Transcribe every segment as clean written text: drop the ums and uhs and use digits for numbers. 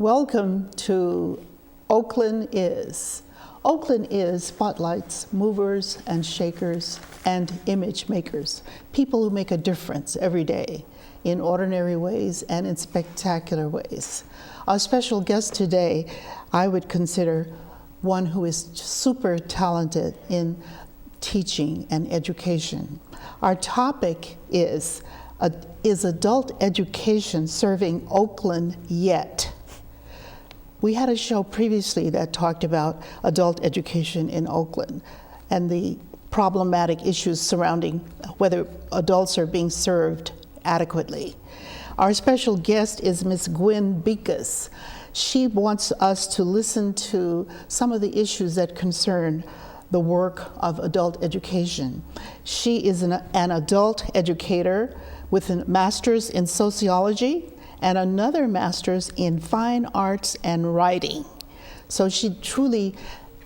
Welcome to Oakland Is. Oakland Is spotlights movers and shakers and image makers, people who make a difference every day in ordinary ways and in spectacular ways. Our special guest today, I would consider one who is super talented in teaching and education. Our topic is adult education serving Oakland yet? We had a show previously that talked about adult education in Oakland and the problematic issues surrounding whether adults are being served adequately. Our special guest is Ms. Gwen Bikis. She wants us to listen to some of the issues that concern the work of adult education. She is an adult educator with a master's in sociology and another master's in fine arts and writing. So she truly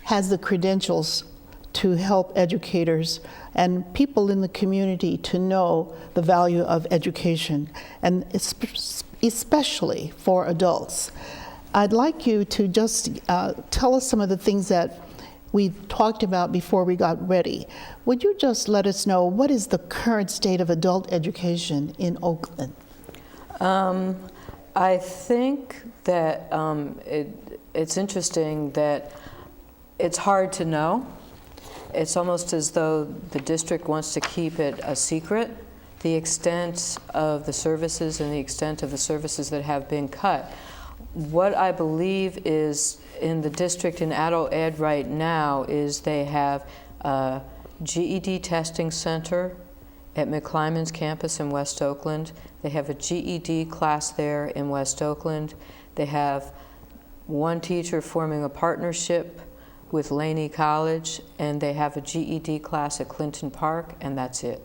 has the credentials to help educators and people in the community to know the value of education, and especially for adults. I'd like you to just tell us some of the things that we talked about before we got ready. Would you just let us know what is the current state of adult education in Oakland? I think that it's interesting that it's hard to know. It's almost as though the district wants to keep it a secret, the extent of the services and the extent of the services that have been cut. What I believe is in the district in adult ed right now is they have a GED testing center at McClymonds campus in West Oakland. They have a GED class there in West Oakland. They have one teacher forming a partnership with Laney College, and they have a GED class at Clinton Park, and that's it.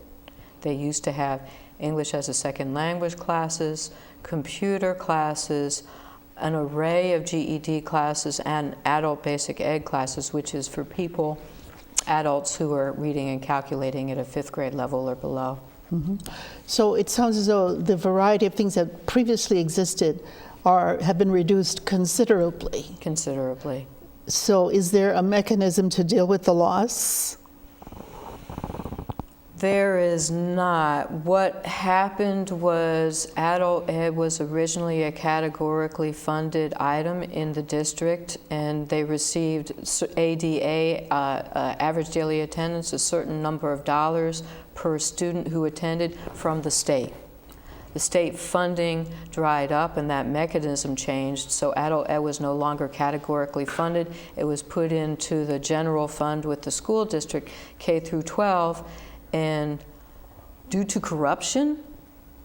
They used to have English as a second language classes, computer classes, an array of GED classes, and adult basic ed classes, which is for people, adults who are reading and calculating at a 5th grade level or below. Mm-hmm. So it sounds as though the variety of things that previously existed have been reduced considerably. Considerably. So is there a mechanism to deal with the loss? There is not. What happened was adult ed was originally a categorically funded item in the district, and they received ADA, average daily attendance, a certain number of dollars per student who attended from the state. The state funding dried up and that mechanism changed, so adult ed was no longer categorically funded. It was put into the general fund with the school district, K through 12, and due to corruption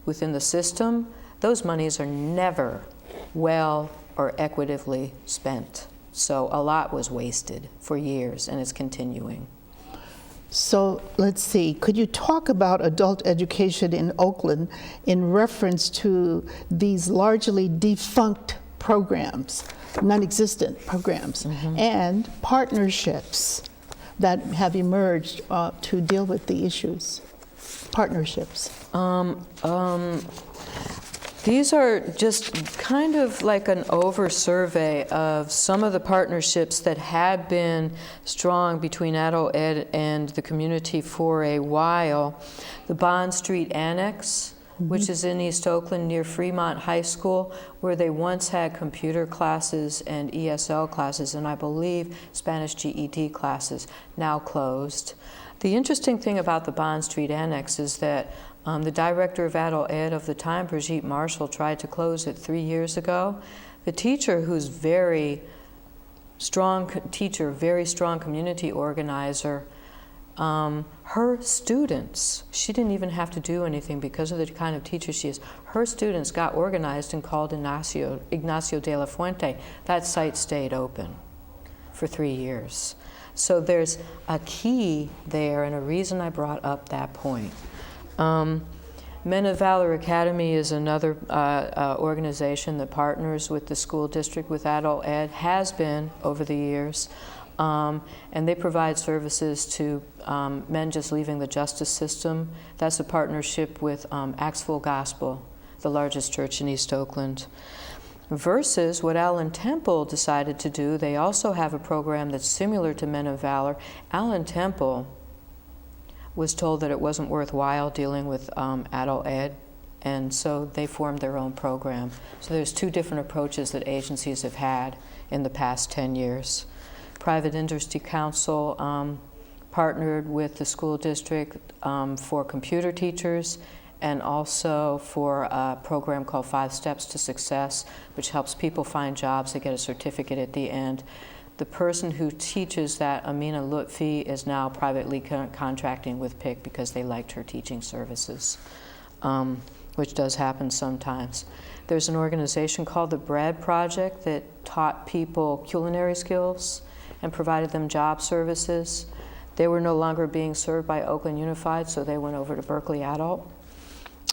within the system, those monies are never well or equitably spent. So a lot was wasted for years, and it's continuing. So let's see, could you talk about adult education in Oakland in reference to these largely defunct programs, non-existent programs, and partnerships that have emerged to deal with the issues? Partnerships. These are just kind of like an over-survey of some of the partnerships that had been strong between adult ed and the community for a while. The Bond Street Annex, which is in East Oakland near Fremont High School, where they once had computer classes and ESL classes, and I believe Spanish GED classes, now closed. The interesting thing about the Bond Street Annex is that the director of adult ed of the time, Brigitte Marshall, tried to close it 3 years ago. The teacher, who's very strong teacher, very strong community organizer, her students, she didn't even have to do anything because of the kind of teacher she is. Her students got organized and called Ignacio de la Fuente. That site stayed open for 3 years. So there's a key there and a reason I brought up that point. Men of Valor Academy is another organization that partners with the school district with adult ed, has been over the years, and they provide services to men just leaving the justice system. That's a partnership with Acts Full Gospel, the largest church in East Oakland. versus what Allen Temple decided to do. They also have a program that's similar to Men of Valor. Allen Temple was told that it wasn't worthwhile dealing with adult ed, and so they formed their own program. So there's two different approaches that agencies have had in the past 10 years. Private Industry Council partnered with the school district for computer teachers, and also for a program called 5 Steps to Success, which helps people find jobs. They get a certificate at the end. The person who teaches that, Amina Lutfi, is now privately contracting with PIC because they liked her teaching services, which does happen sometimes. There's an organization called the Bread Project that taught people culinary skills and provided them job services. They were no longer being served by Oakland Unified, so they went over to Berkeley Adult.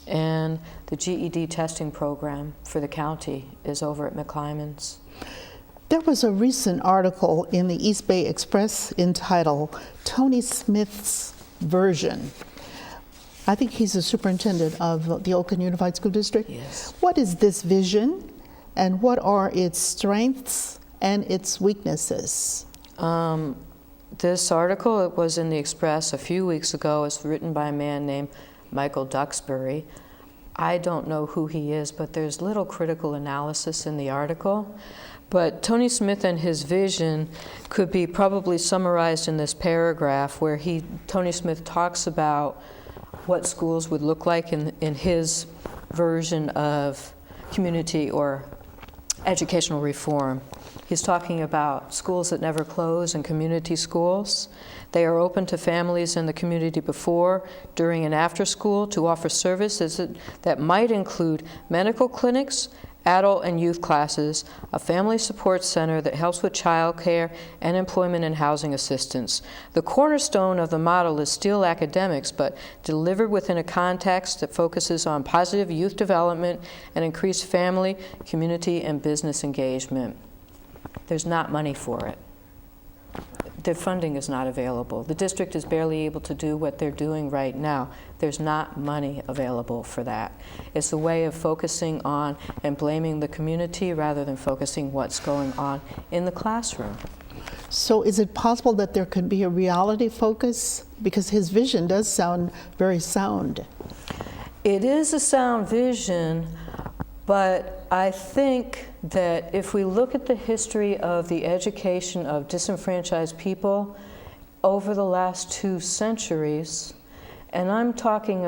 And the GED testing program for the county is over at McClymonds. There was a recent article in the East Bay Express entitled Tony Smith's Version. I think he's the superintendent of the Oakland Unified School District. Yes. What is this vision, and what are its strengths and its weaknesses? This article, it was in the Express a few weeks ago. It's written by a man named Michael Duxbury. I don't know who he is, but there's little critical analysis in the article. But Tony Smith and his vision could be probably summarized in this paragraph where Tony Smith talks about what schools would look like in his version of community or educational reform. He's talking about schools that never close and community schools. They are open to families in the community before, during, and after school to offer services that might include medical clinics, adult and youth classes, a family support center that helps with child care, and employment and housing assistance. The cornerstone of the model is still academics, but delivered within a context that focuses on positive youth development and increased family, community, and business engagement. There's not money for it. The funding is not available. The district is barely able to do what they're doing right now. There's not money available for that. It's a way of focusing on and blaming the community rather than focusing what's going on in the classroom. So is it possible that there could be a reality focus? Because his vision does sound very sound. It is a sound vision, but I think that if we look at the history of the education of disenfranchised people over the last 2 centuries, and I'm going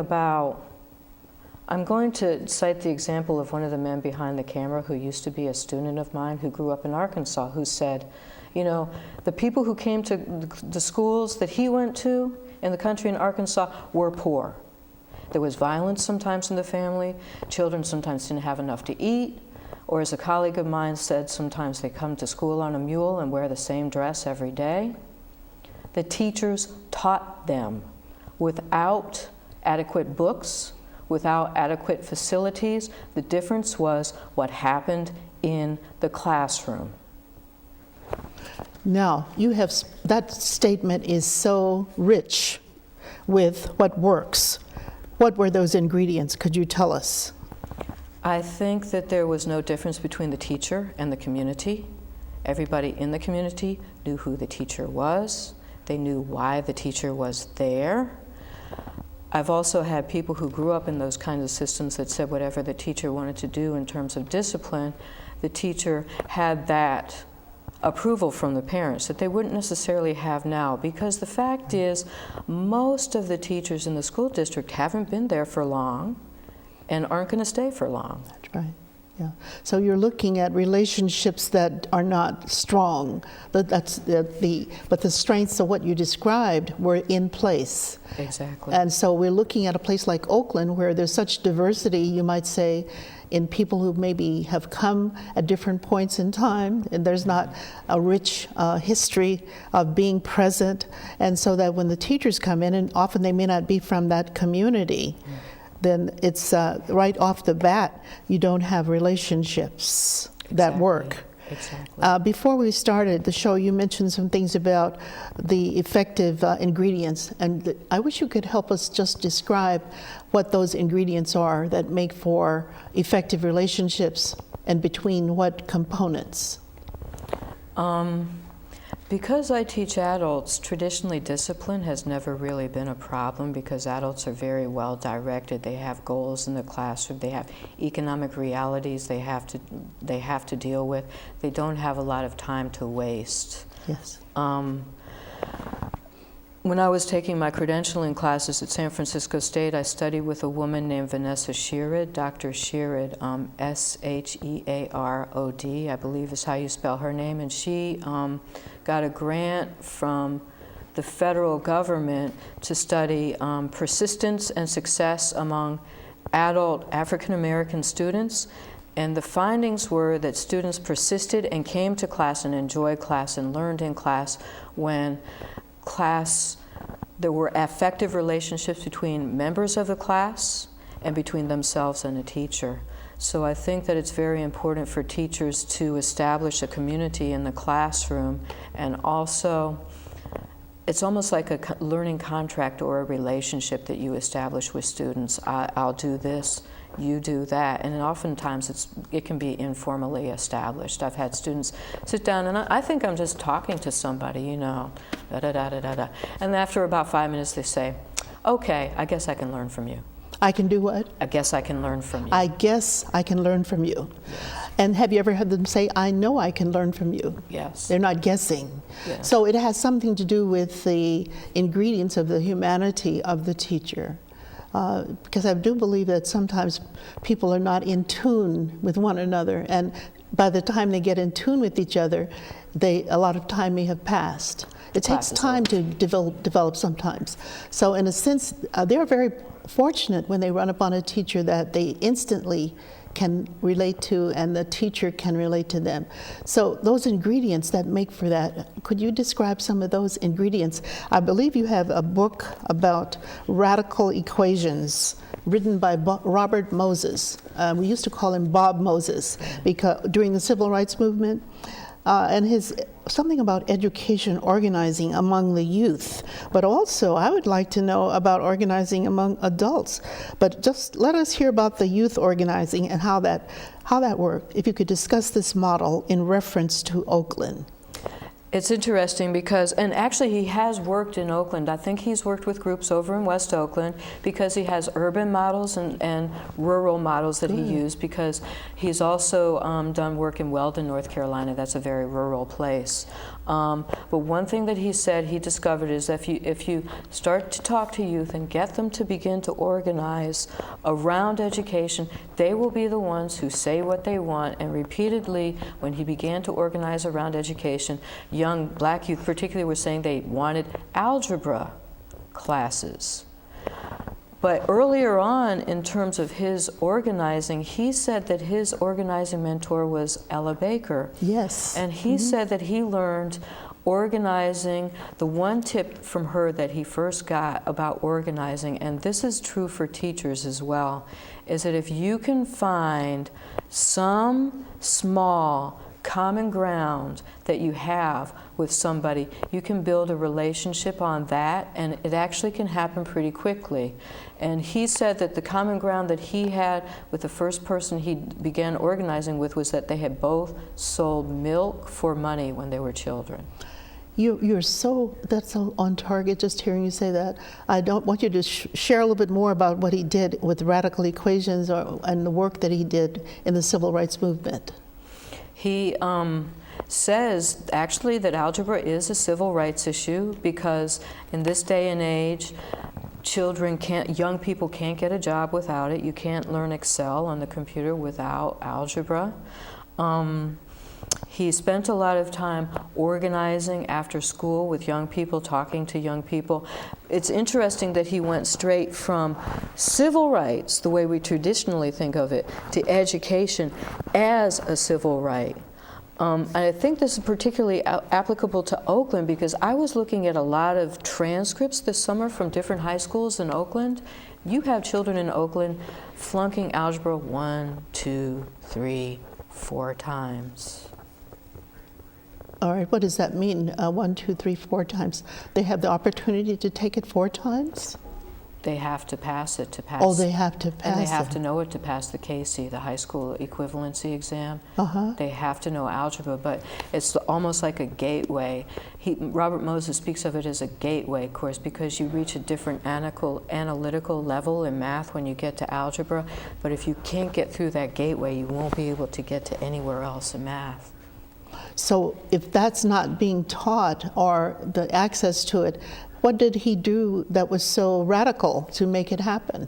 to cite the example of one of the men behind the camera who used to be a student of mine who grew up in Arkansas, who said, you know, the people who came to the schools that he went to in the country in Arkansas were poor. There was violence sometimes in the family. Children sometimes didn't have enough to eat. Or as a colleague of mine said, sometimes they come to school on a mule and wear the same dress every day. The teachers taught them without adequate books, without adequate facilities. The difference was what happened in the classroom. Now, that statement is so rich with what works. What were those ingredients? Could you tell us? I think that there was no difference between the teacher and the community. Everybody in the community knew who the teacher was. They knew why the teacher was there. I've also had people who grew up in those kinds of systems that said whatever the teacher wanted to do in terms of discipline, the teacher had that approval from the parents that they wouldn't necessarily have now, because the fact is most of the teachers in the school district haven't been there for long and aren't going to stay for long. That's right. Yeah. So you're looking at relationships that are not strong. But the strengths of what you described were in place. Exactly. And so we're looking at a place like Oakland where there's such diversity, you might say, in people who maybe have come at different points in time, and there's not a rich history of being present, and so that when the teachers come in, and often they may not be from that community, then it's right off the bat, you don't have relationships that work. Exactly. Before we started the show, you mentioned some things about the effective ingredients, and I wish you could help us just describe what those ingredients are that make for effective relationships and between what components. Because I teach adults, traditionally discipline has never really been a problem because adults are very well directed. They have goals in the classroom. They have economic realities they have to deal with. They don't have a lot of time to waste. Yes. When I was taking my credentialing classes at San Francisco State, I studied with a woman named Vanessa Shearad, Dr. Shearad, S-H-E-A-R-O-D, I believe is how you spell her name, and she got a grant from the federal government to study persistence and success among adult African American students. And the findings were that students persisted and came to class and enjoyed class and learned in class when there were effective relationships between members of the class and between themselves and a teacher. So I think that it's very important for teachers to establish a community in the classroom, and also it's almost like a learning contract or a relationship that you establish with students. I'll do this, you do that, and oftentimes it can be informally established. I've had students sit down and I think I'm just talking to somebody, you know, da-da-da-da-da-da. And after about 5 minutes they say, okay, I guess I can learn from you. I can do what? I guess I can learn from you. I guess I can learn from you. Yes. And have you ever heard them say, I know I can learn from you? Yes. They're not guessing. Yes. So it has something to do with the ingredients of the humanity of the teacher. Because I do believe that sometimes people are not in tune with one another, and by the time they get in tune with each other, a lot of time may have passed. It takes time to develop sometimes. So in a sense, they're very fortunate when they run upon a teacher that they instantly can relate to and the teacher can relate to them. So those ingredients that make for that, could you describe some of those ingredients? I believe you have a book about radical equations written by Robert Moses. We used to call him Bob Moses because during the Civil Rights Movement. And something about education organizing among the youth. But also, I would like to know about organizing among adults. But just let us hear about the youth organizing and how that worked. If you could discuss this model in reference to Oakland. It's interesting because, and actually he has worked in Oakland. I think he's worked with groups over in West Oakland because he has urban models and rural models that he used, because he's also done work in Weldon, North Carolina. That's a very rural place. But one thing that he said he discovered is that if you start to talk to youth and get them to begin to organize around education, they will be the ones who say what they want. And repeatedly, when he began to organize around education, young black youth particularly were saying they wanted algebra classes. But earlier on, in terms of his organizing, he said that his organizing mentor was Ella Baker. Yes. And he said that he learned organizing, the one tip from her that he first got about organizing, and this is true for teachers as well, is that if you can find some small common ground that you have with somebody, you can build a relationship on that, and it actually can happen pretty quickly. And he said that the common ground that he had with the first person he began organizing with was that they had both sold milk for money when they were children. That's so on target, just hearing you say that. I don't want you to share a little bit more about what he did with radical equations and the work that he did in the Civil Rights Movement. He says actually that algebra is a civil rights issue because in this day and age, young people can't get a job without it. You can't learn Excel on the computer without algebra. He spent a lot of time organizing after school with young people, talking to young people. It's interesting that he went straight from civil rights, the way we traditionally think of it, to education as a civil right. And I think this is particularly applicable to Oakland because I was looking at a lot of transcripts this summer from different high schools in Oakland. You have children in Oakland flunking algebra 1, 2, 3, 4 times. All right, what does that mean? 1, 2, 3, 4 times. They have the opportunity to take it 4 times? They have to pass it to pass. Oh, they have to pass it. And they have to know it to pass the KC, the high school equivalency exam. They have to know algebra, but it's almost like a gateway. Robert Moses speaks of it as a gateway course because you reach a different analytical level in math when you get to algebra, but if you can't get through that gateway, you won't be able to get to anywhere else in math. So if that's not being taught or the access to it, what did he do that was so radical to make it happen?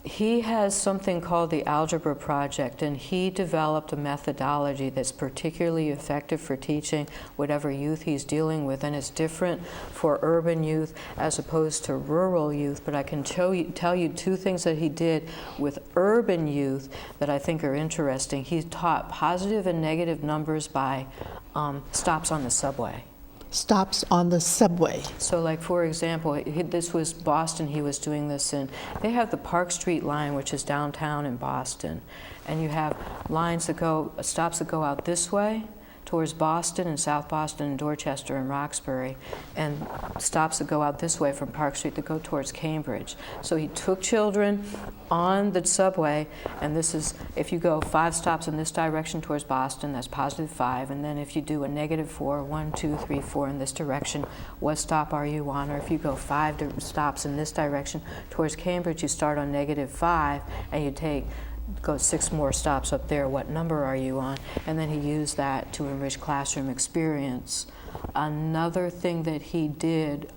He has something called the Algebra Project, and he developed a methodology that's particularly effective for teaching whatever youth he's dealing with, and it's different for urban youth as opposed to rural youth. But I can tell you 2 things that he did with urban youth that I think are interesting. He taught positive and negative numbers by stops on the subway. Stops on the subway. So like, for example, this was Boston he was doing this in. They have the Park Street line, which is downtown in Boston, and you have lines that go, stops that go out this way towards Boston and South Boston and Dorchester and Roxbury, and stops that go out this way from Park Street that go towards Cambridge. So he took children on the subway, and this is, if you go 5 stops in this direction towards Boston, that's positive 5, and then if you do a negative 4, 1, 2, 3, 4 in this direction, what stop are you on? Or if you go 5 stops in this direction towards Cambridge, you start on negative 5, and you go 6 more stops up there, what number are you on? And then he used that to enrich classroom experience. Another thing that he did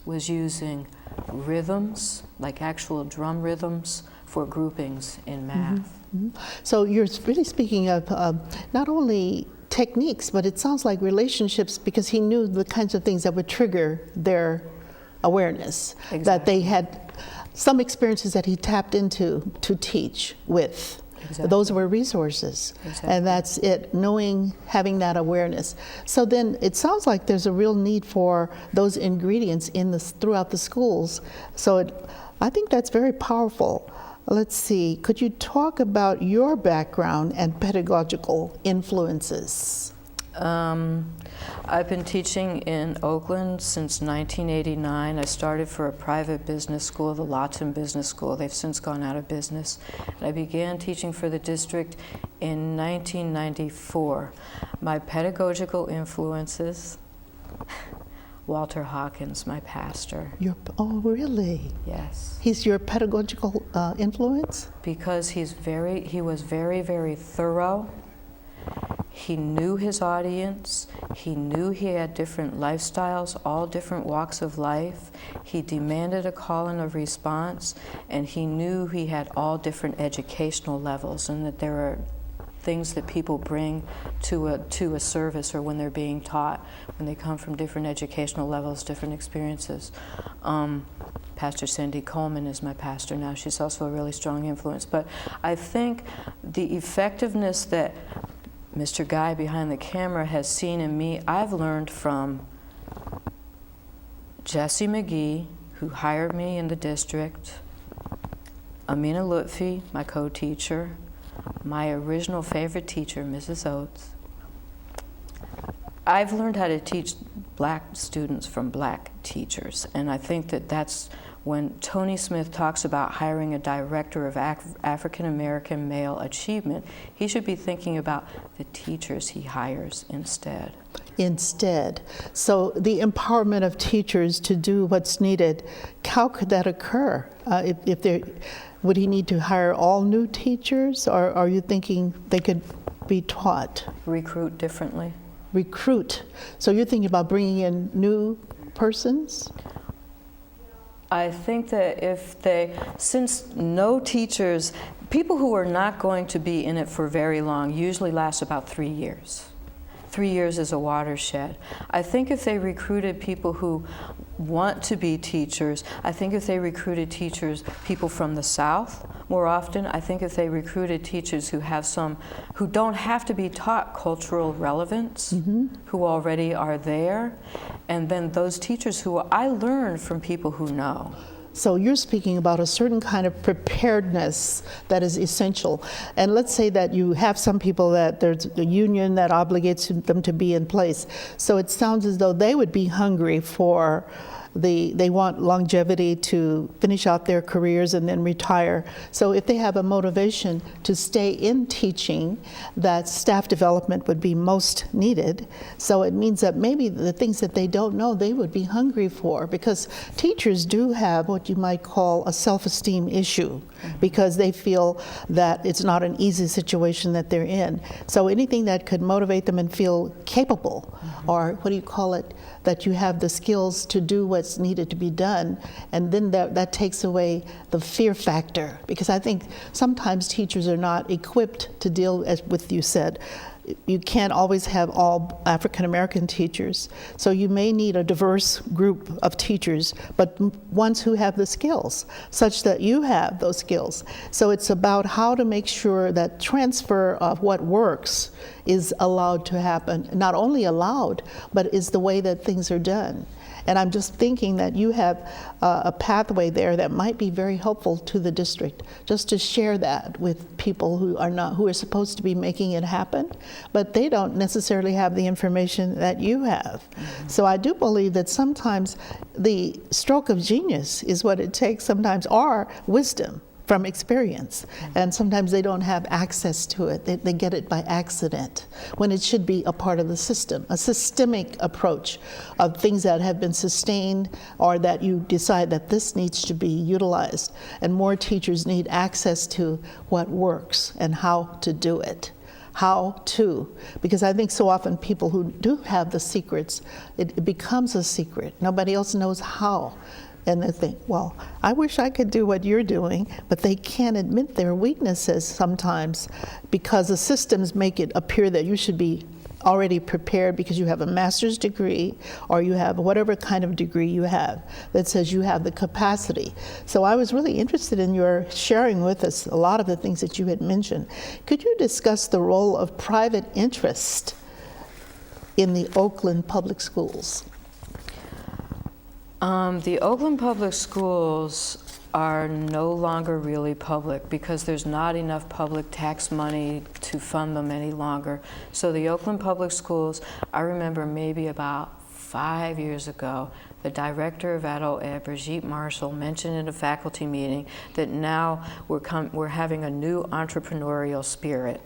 was using rhythms, like actual drum rhythms, for groupings in math. So you're really speaking of not only techniques, but it sounds like relationships, because he knew the kinds of things that would trigger their awareness, that they had some experiences that he tapped into to teach with. Those were resources. And that's it, knowing, having that awareness. So then it sounds like there's a real need for those ingredients throughout the schools. So I think that's very powerful. Let's see, could you talk about your background and pedagogical influences? I've been teaching in Oakland since 1989. I started for a private business school, the Lawton Business School. They've since gone out of business. And I began teaching for the district in 1994. My pedagogical influences, Walter Hawkins, my pastor. Oh, really? Yes. He's your pedagogical influence? Because he was very, very thorough. He knew his audience. He knew he had different lifestyles, all different walks of life. He demanded a call and a response, and he knew he had all different educational levels, and that there are things that people bring to a service or when they're being taught, when they come from different educational levels, different experiences. Pastor Cindy Coleman is my pastor now. She's also a really strong influence. But I think the effectiveness that Mr. Guy behind the camera has seen in me, I've learned from Jessie McGee, who hired me in the district, Amina Lutfi, my co-teacher, my original favorite teacher, Mrs. Oates. I've learned how to teach black students from black teachers, and I think that that's when Tony Smith talks about hiring a director of African American male achievement, he should be thinking about the teachers he hires instead. So the empowerment of teachers to do what's needed, how could that occur? Would he need to hire all new teachers, or are you thinking they could be taught? Recruit differently. Recruit. So you're thinking about bringing in new persons? I think that since no teachers, people who are not going to be in it for very long usually last about 3 years. 3 years is a watershed. I think if they recruited people who want to be teachers, I think if they recruited people from the South more often, I think if they recruited teachers who don't have to be taught cultural relevance, who already are there, and then those teachers who I learn from people who know. So you're speaking about a certain kind of preparedness that is essential. And let's say that you have some people that there's a union that obligates them to be in place. So it sounds as though they would be hungry for they want longevity to finish out their careers and then retire. So if they have a motivation to stay in teaching, that staff development would be most needed. So it means that maybe the things that they don't know, they would be hungry for, because teachers do have what you might call a self-esteem issue, because they feel that it's not an easy situation that they're in. So anything that could motivate them and feel capable, or what do you call it, that you have the skills to do what's needed to be done, and then that takes away the fear factor, because I think sometimes teachers are not equipped to deal, as with you said, you can't always have all African American teachers, so you may need a diverse group of teachers, but ones who have the skills, such that you have those skills. So it's about how to make sure that transfer of what works is allowed to happen, not only allowed, but is the way that things are done. And I'm just thinking that you have a pathway there that might be very helpful to the district, just to share that with people who are supposed to be making it happen, but they don't necessarily have the information that you have. So I do believe that sometimes the stroke of genius is what it takes sometimes, or wisdom from experience, and sometimes they don't have access to it. They get it by accident, when it should be a part of the system, a systemic approach of things that have been sustained, or that you decide that this needs to be utilized, and more teachers need access to what works and how to do it. How to, because I think so often people who do have the secrets, it becomes a secret. Nobody else knows how. And they think, well, I wish I could do what you're doing, but they can't admit their weaknesses sometimes, because the systems make it appear that you should be already prepared because you have a master's degree, or you have whatever kind of degree you have that says you have the capacity. So I was really interested in your sharing with us a lot of the things that you had mentioned. Could you discuss the role of private interest in the Oakland public schools? The Oakland public schools are no longer really public, because there's not enough public tax money to fund them any longer. So the Oakland public schools, I remember maybe about 5 years ago, the director of adult ed, Brigitte Marshall, mentioned in a faculty meeting that now we're having a new entrepreneurial spirit.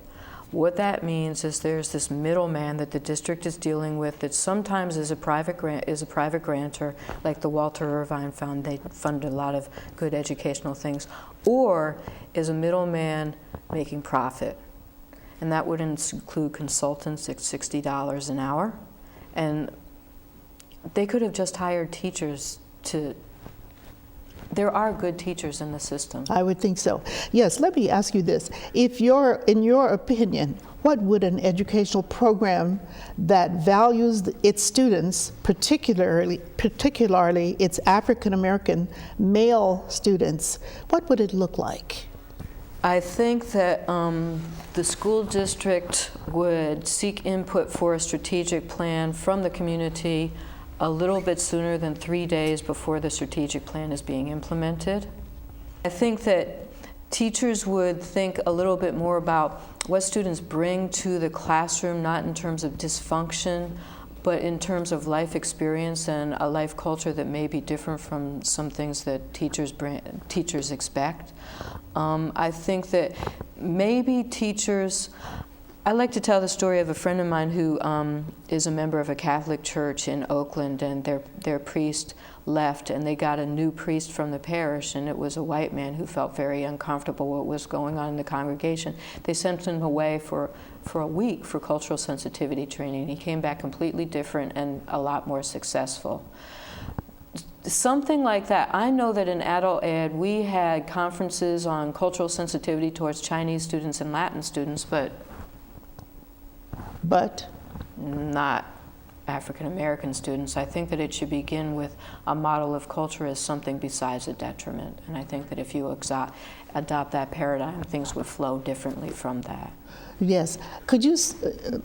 What that means is there's this middleman that the district is dealing with that sometimes is a private grantor, like the Walter Irvine Fund. They fund a lot of good educational things, or is a middleman making profit. And that would include consultants at $60 an hour. And they could have just hired teachers to. There are good teachers in the system. I would think so. Yes, let me ask you this. In your opinion, what would an educational program that values its students, particularly its African American male students, what would it look like? I think that the school district would seek input for a strategic plan from the community a little bit sooner than 3 days before the strategic plan is being implemented. I think that teachers would think a little bit more about what students bring to the classroom, not in terms of dysfunction, but in terms of life experience and a life culture that may be different from some things that teachers expect. I think that maybe teachers, I like to tell the story of a friend of mine who is a member of a Catholic church in Oakland, and their priest left, and they got a new priest from the parish, and it was a white man who felt very uncomfortable what was going on in the congregation. They sent him away for a week for cultural sensitivity training. He came back completely different and a lot more successful. Something like that. I know that in adult ed, we had conferences on cultural sensitivity towards Chinese students and Latin students, but not African American students. I think that it should begin with a model of culture as something besides a detriment. And I think that if you adopt that paradigm, things would flow differently from that. Yes.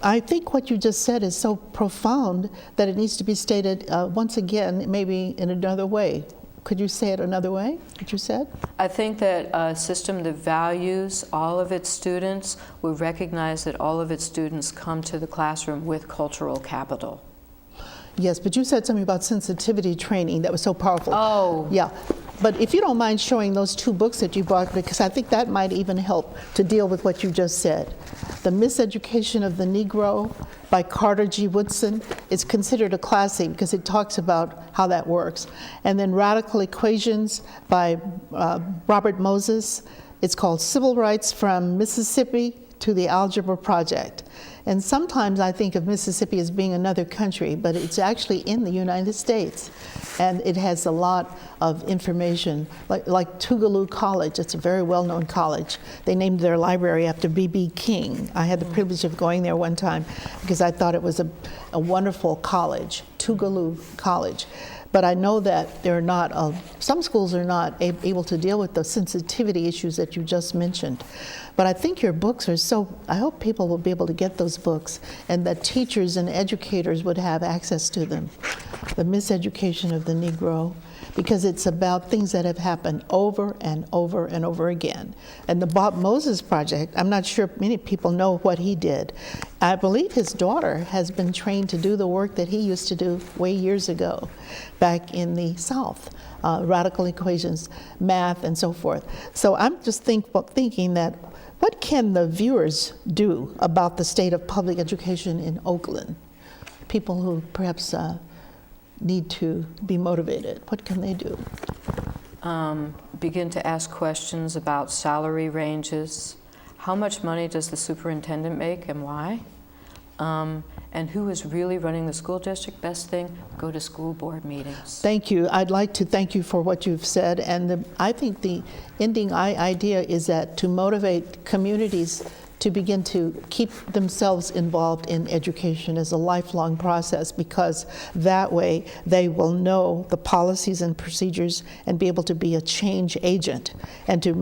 I think what you just said is so profound that it needs to be stated once again, maybe in another way. Could you say it another way, what you said? I think that a system that values all of its students would recognize that all of its students come to the classroom with cultural capital. Yes, but you said something about sensitivity training that was so powerful. Oh. Yeah, but if you don't mind showing those 2 books that you brought, because I think that might even help to deal with what you just said. The Miseducation of the Negro by Carter G. Woodson is considered a classic because it talks about how that works. And then Radical Equations by Robert Moses. It's called Civil Rights from Mississippi to the Algebra Project. And sometimes I think of Mississippi as being another country, but it's actually in the United States. And it has a lot of information, like Tougaloo College. It's a very well-known college. They named their library after B.B. King. I had the privilege of going there one time because I thought it was a wonderful college, Tougaloo College. But I know that there are not, some schools are not able to deal with the sensitivity issues that you just mentioned. But I think your books are I hope people will be able to get those books and that teachers and educators would have access to them. The Miseducation of the Negro, because it's about things that have happened over and over and over again. And the Bob Moses Project, I'm not sure many people know what he did. I believe his daughter has been trained to do the work that he used to do way years ago back in the South, radical equations, math, and so forth. So I'm just thinking that what can the viewers do about the state of public education in Oakland? People who perhaps need to be motivated, what can they do? Begin to ask questions about salary ranges. How much money does the superintendent make and why? And who is really running the school district? Best thing, go to school board meetings. Thank you. I'd like to thank you for what you've said. And I think the ending idea is that to motivate communities to begin to keep themselves involved in education as a lifelong process, because that way they will know the policies and procedures and be able to be a change agent and to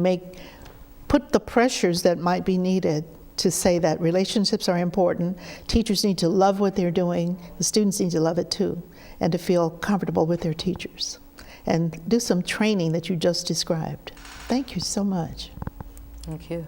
put the pressures that might be needed to say that relationships are important, teachers need to love what they're doing, the students need to love it too, and to feel comfortable with their teachers. And do some training that you just described. Thank you so much. Thank you.